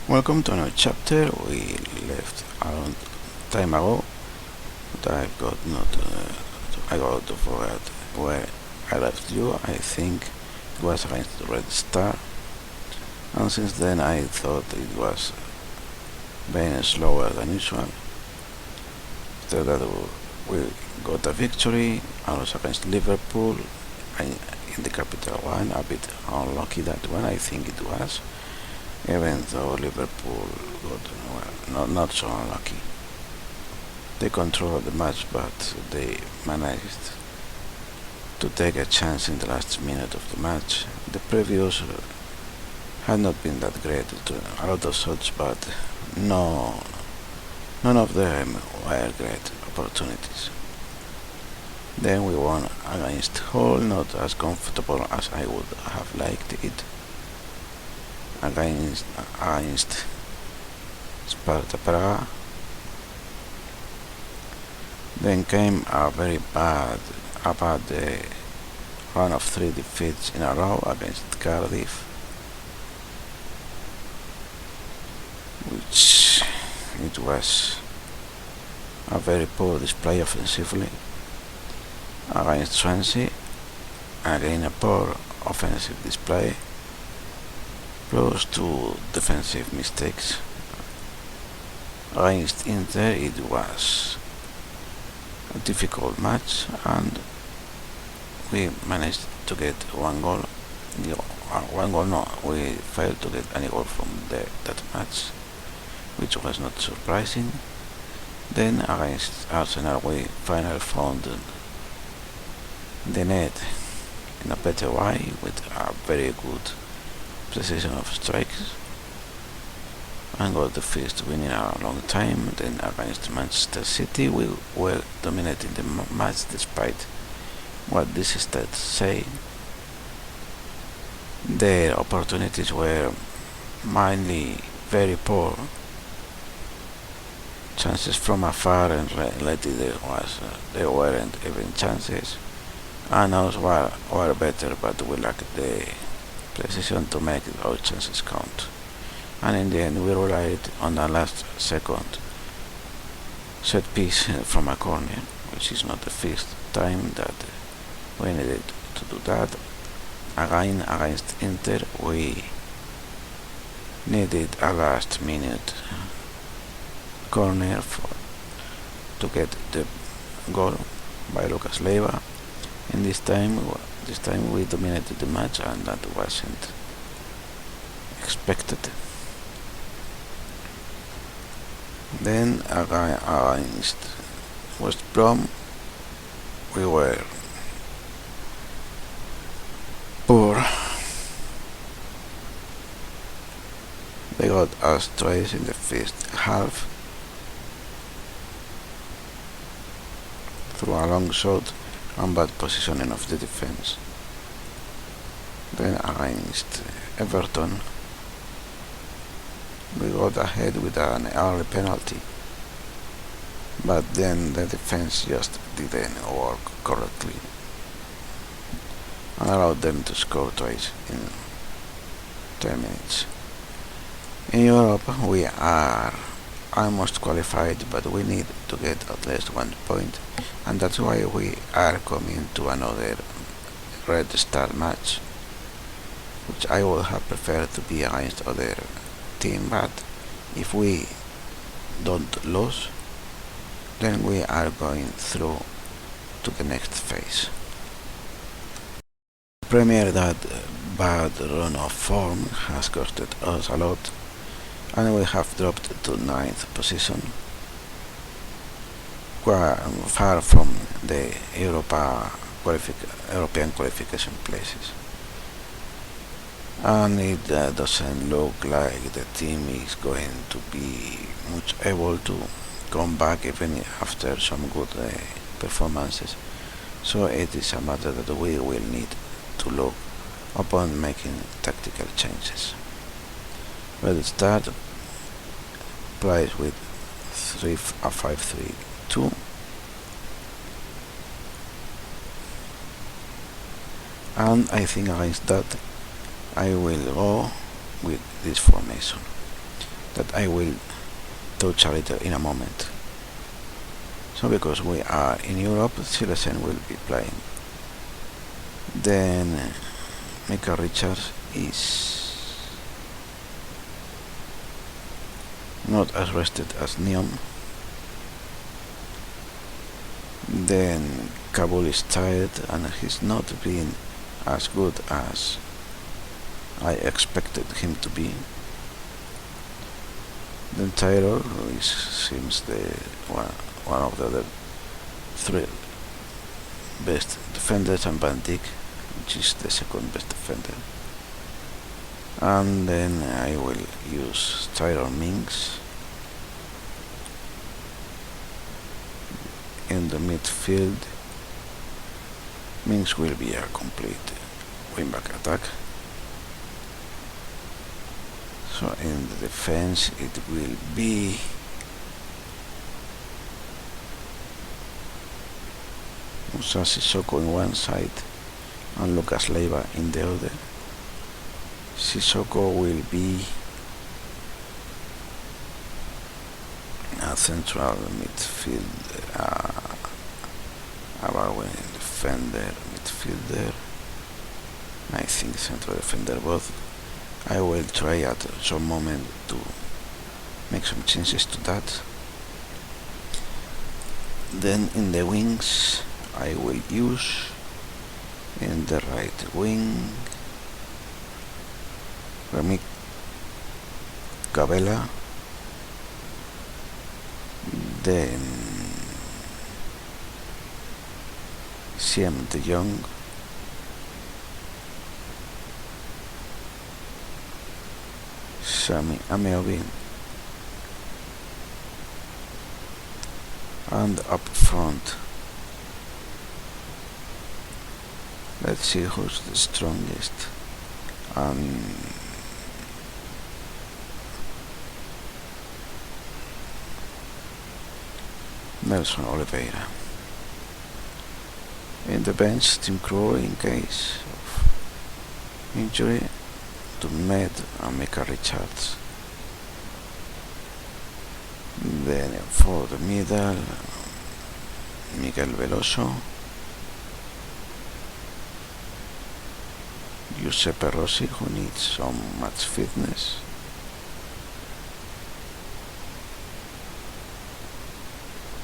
Welcome to another chapter. We left a long time ago, but I got to forget where I left you. I think it was against the Red Star, and since then I thought it was being slower than usual. After that we got a victory, also against Liverpool, in the capital one, a bit unlucky that one I think it was. Even though Liverpool got not so unlucky. They controlled the match, but they managed to take a chance in the last minute of the match. The previews had not been that great, a lot of shots, but none of them were great opportunities. Then we won against Hull, not as comfortable as I would have liked it. Against Sparta Praga. Then came a bad run of 3 defeats in a row against Cardiff, which it was a very poor display offensively. Against Swansea, again a poor offensive display, plus 2 defensive mistakes. Against Inter it was a difficult match, and we managed to get one goal. We failed to get any goal from that match, which was not surprising. Then against Arsenal we finally found the net in a better way with a very good precision of strikes, and got the first win in a long time. Then against Manchester City we were dominating the match despite what these stats say. Their opportunities were mainly very poor, chances from afar, and lately there weren't even chances, and ours were better, but we lacked the precision to make those chances count. And in the end we relied on a last second set piece from a corner, which is not the first time that we needed to do that. Again against Inter we needed a last minute corner to get the goal by Lucas Leiva, and this time we dominated the match, and that wasn't expected. Then against West Brom we were poor. They got us twice in the first half through a long shot and bad positioning of the defense. Then against Everton we got ahead with an early penalty, but then the defense just didn't work correctly and allowed them to score twice in 10 minutes. In Europe we are almost qualified, but we need to get at least 1 point, and that's why we are coming to another Red Star match, which I would have preferred to be against other team, but if we don't lose, then we are going through to the next phase. Premier, that bad run of form has costed us a lot, and we have dropped to 9th position, far from the European qualification places. And it doesn't look like the team is going to be much able to come back even after some good performances. So it is a matter that we will need to look upon making tactical changes. Red Star plays with 5-3-2, and I think against that I will go with this formation. that I will touch a little in a moment. So because we are in Europe, Silesen will be playing. Then Micah Richards is not as rested as Neon. Then Kabul is tired and he's not being as good as I expected him to be. Then Taylor, who seems the one of the other three best defenders, and Van Dijk, which is the second best defender. And then I will use Tyrone Mings in the midfield. Mings will be a complete wingback attack. So in the defense it will be Musa Sissoko in one side and Lucas Leiva in the other. Sissoko will be a central midfield, a defender, midfielder, I think central defender both. I will try at some moment to make some changes to that. Then in the wings I will use in the right wing Remy Gabella, then Siem de Jong, Sami Ameobi, and up front let's see who's the strongest. Nelson Oliveira. In the bench, Tim Krul in case of injury, to Med and Micah Richards. Then for the middle, Miguel Veloso, Giuseppe Rossi, who needs some match fitness.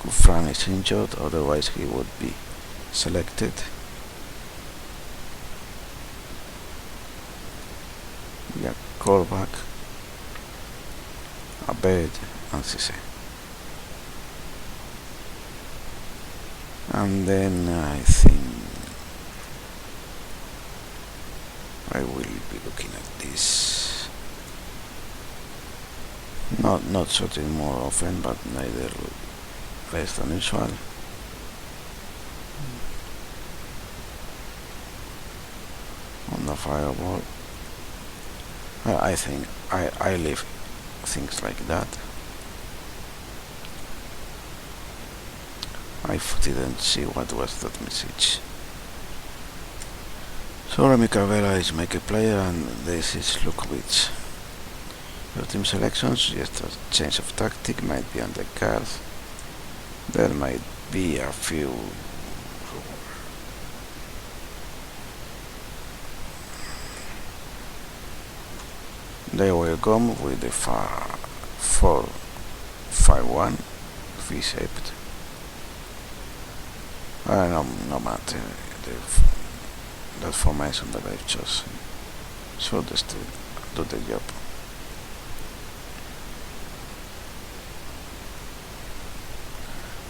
Kufran is injured, otherwise he would be selected. Yeah, Kolbak, Abed and Cisse. And then I think I will be looking at this, not shooting more often, but neither less than usual. On the fireball, I think I leave things like that. I didn't see what was that message. So Remy Cavella is make a player, and this is Lukovic. Your team selections, just a change of tactic might be on the cards. There might be a few they will come with the 4-5-1 V-shaped. No matter that formation that I've chosen, so just to do the job.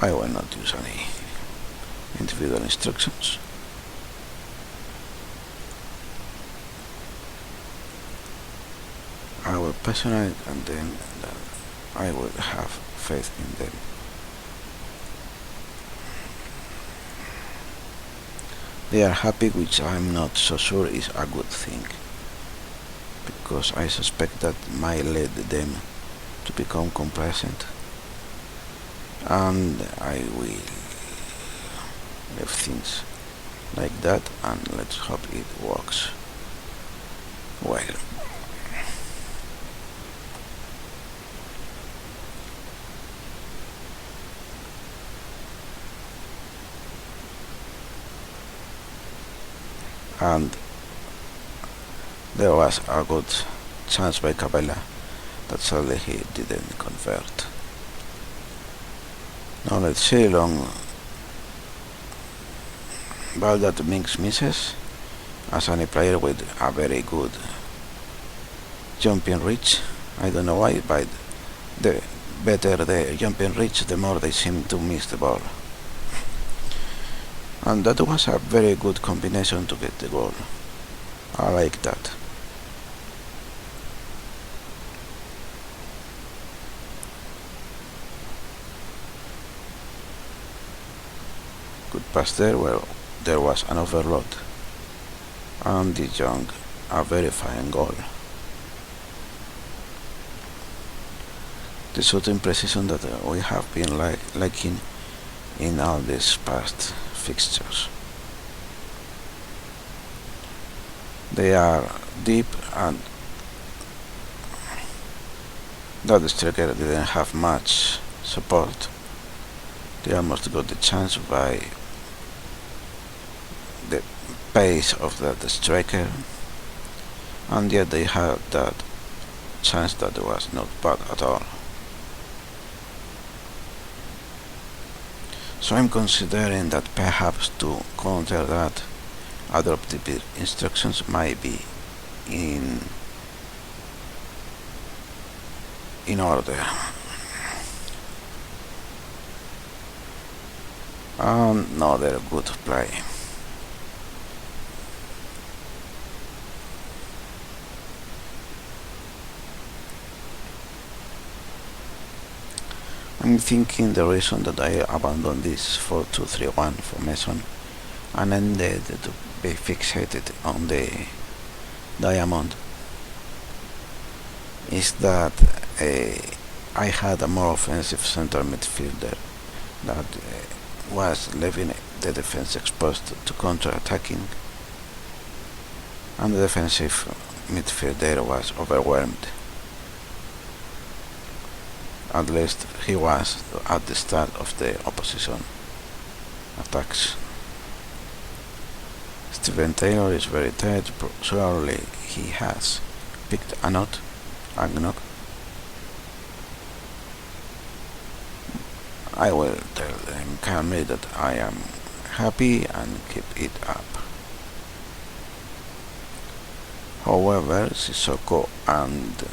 I will not use any individual instructions. I will passionate, and then I will have faith in them. They are happy, which I'm not so sure is a good thing, because I suspect that might lead them to become complacent, and I will leave things like that, and let's hope it works well. and there was a good chance by Capella that sadly he didn't convert. Now let's see long ball that Minks misses, as any player with a very good jumping reach. I don't know why, but the better the jumping reach, the more they seem to miss the ball. And that was a very good combination to get the goal. I like that. Good pass there, where there was an overload. And De Jong, a very fine goal. The shooting precision that we have been liking in all these past fixtures. They are deep, and that striker didn't have much support. They almost got the chance by the pace of that striker, and yet they had that chance that was not bad at all. So I'm considering that perhaps to counter that, adaptive instructions might be in order. Another good play. I'm thinking the reason that I abandoned this 4-2-3-1 formation and ended to be fixated on the diamond is that I had a more offensive center midfielder that was leaving the defense exposed to counter-attacking, and the defensive midfielder was overwhelmed. At least he was at the start of the opposition attacks. Steven Taylor is very tired, surely he has picked a knock. I will tell him calmly that I am happy and keep it up. However, Sissoko and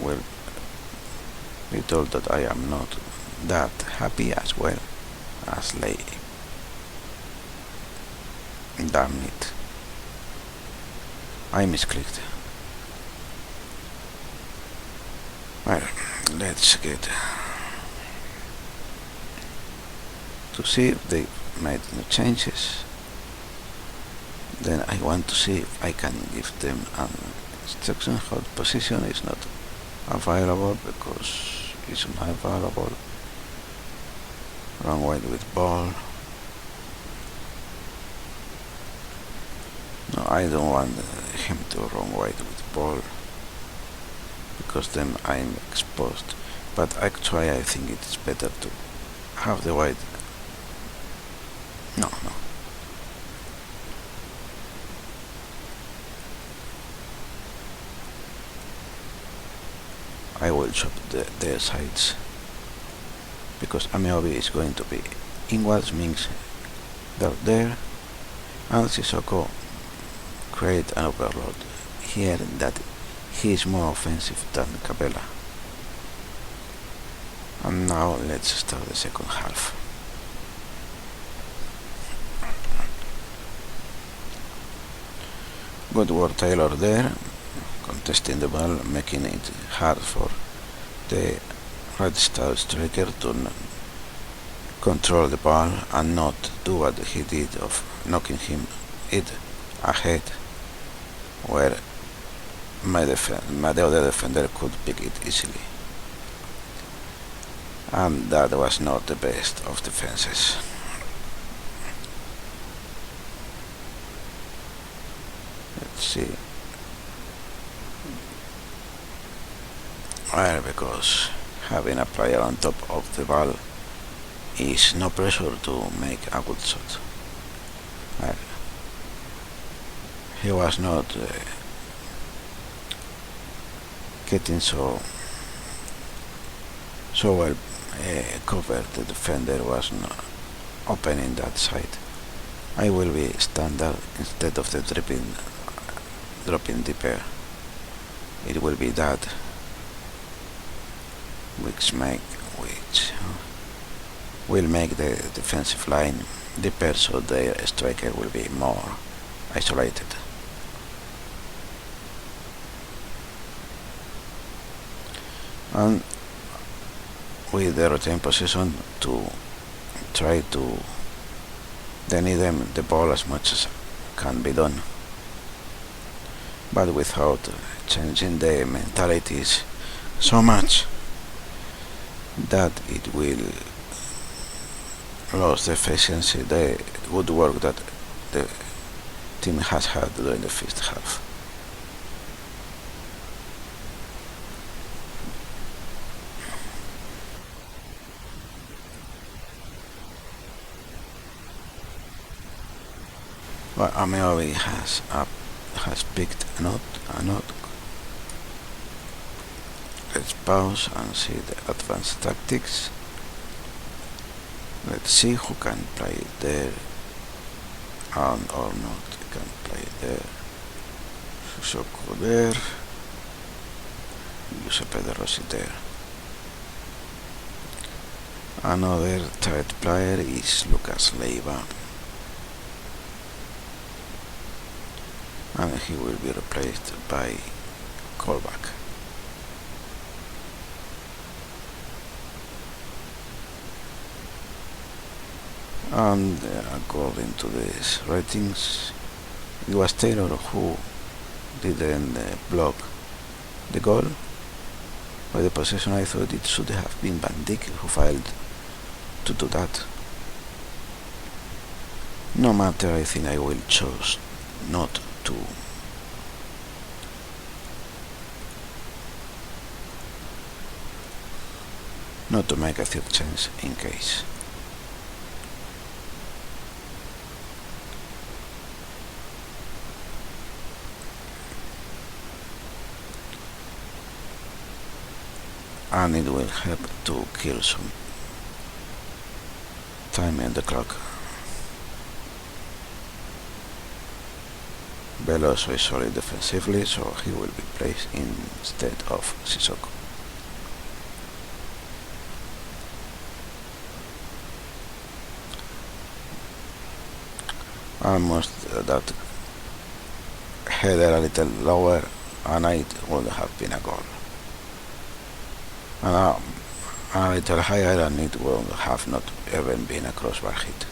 will be told that I am not that happy as well as Lay. Damn it. I misclicked. Well, let's get to see if they made no changes. Then I want to see if I can give them an instruction how the position is not available, because it's not available. Run wide with ball. No, I don't want him to run wide with ball, because then I'm exposed. But actually I think it's better to have the wide. No. I will chop their sides, because Ameobi is going to be inwards, means they're there, and Sissoko create an overload here that he is more offensive than Capella. And now let's start the second half. Good work Taylor there, contesting the ball, making it hard for the Red Star striker to control the ball and not do what he did of knocking him it ahead, where the other defender could pick it easily. And that was not the best of defenses. Let's see. Well, because having a player on top of the ball is no pressure to make a good shot. Well, he was not getting so well covered. The defender was not opening that side. I will be standard instead of the dropping deeper. It will be that which will make the defensive line deeper, so their striker will be more isolated. And with the retain position to try to deny them the ball as much as can be done, but without changing the mentalities so much that it will lose the efficiency, the good work that the team has had during the first half. Well, Ameobi has picked a note. Let's pause and see the advanced tactics. Let's see who can play there and or not can play there. Sissoko there. Giuseppe De Rossi there. Another third player is Lucas Leiva, and he will be replaced by Kolbak. And according to these ratings, it was Taylor who didn't block the goal. By the possession, I thought it should have been Van Dijk who failed to do that. No matter, I think I will choose not to make a third chance in case. And it will help to kill some time in the clock. Veloso is solid defensively, so he will be placed instead of Sissoko. Almost that header a little lower and it would have been a goal. And a little higher and it would have not even been a crossbar hit.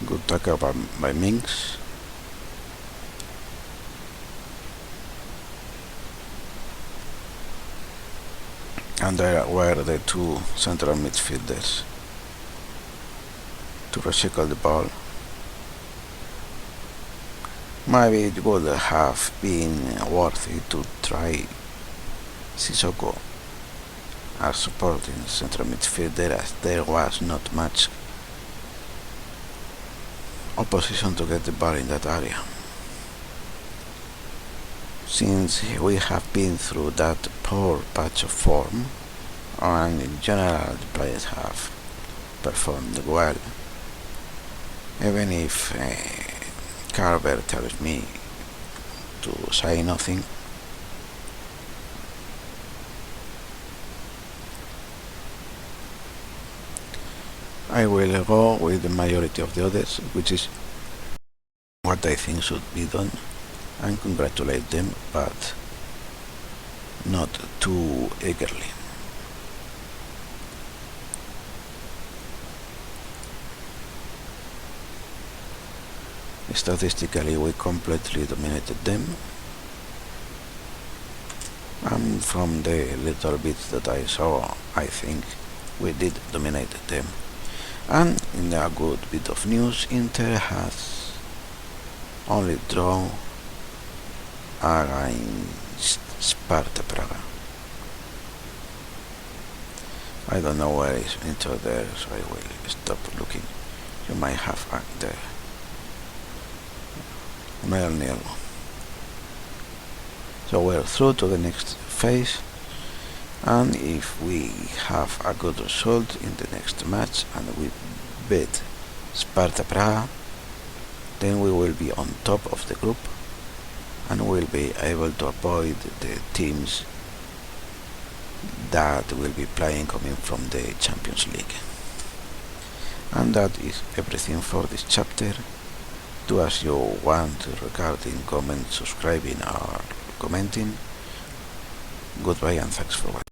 Good tackle by Minks. And there were the two central midfielders to recycle the ball. Maybe it would have been worth it to try Sissoko as supporting central midfielder, as there was not much opposition to get the ball in that area. Since we have been through that poor patch of form, and in general the players have performed well, even if Carver tells me to say nothing, I will go with the majority of the others, which is what I think should be done, and congratulate them, but not too eagerly. Statistically, we completely dominated them, and from the little bits that I saw, I think we did dominate them. And in a good bit of news, Inter has only drawn against Sparta Praga. I don't know where is Inter there, so I will stop looking. You might have the 0-0. So we're through to the next phase, and if we have a good result in the next match and we beat Sparta Praga, then we will be on top of the group and will be able to avoid the teams that will be playing coming from the Champions League. And that is everything for this chapter. Do as you want regarding comment, subscribing or commenting. Goodbye and thanks for watching.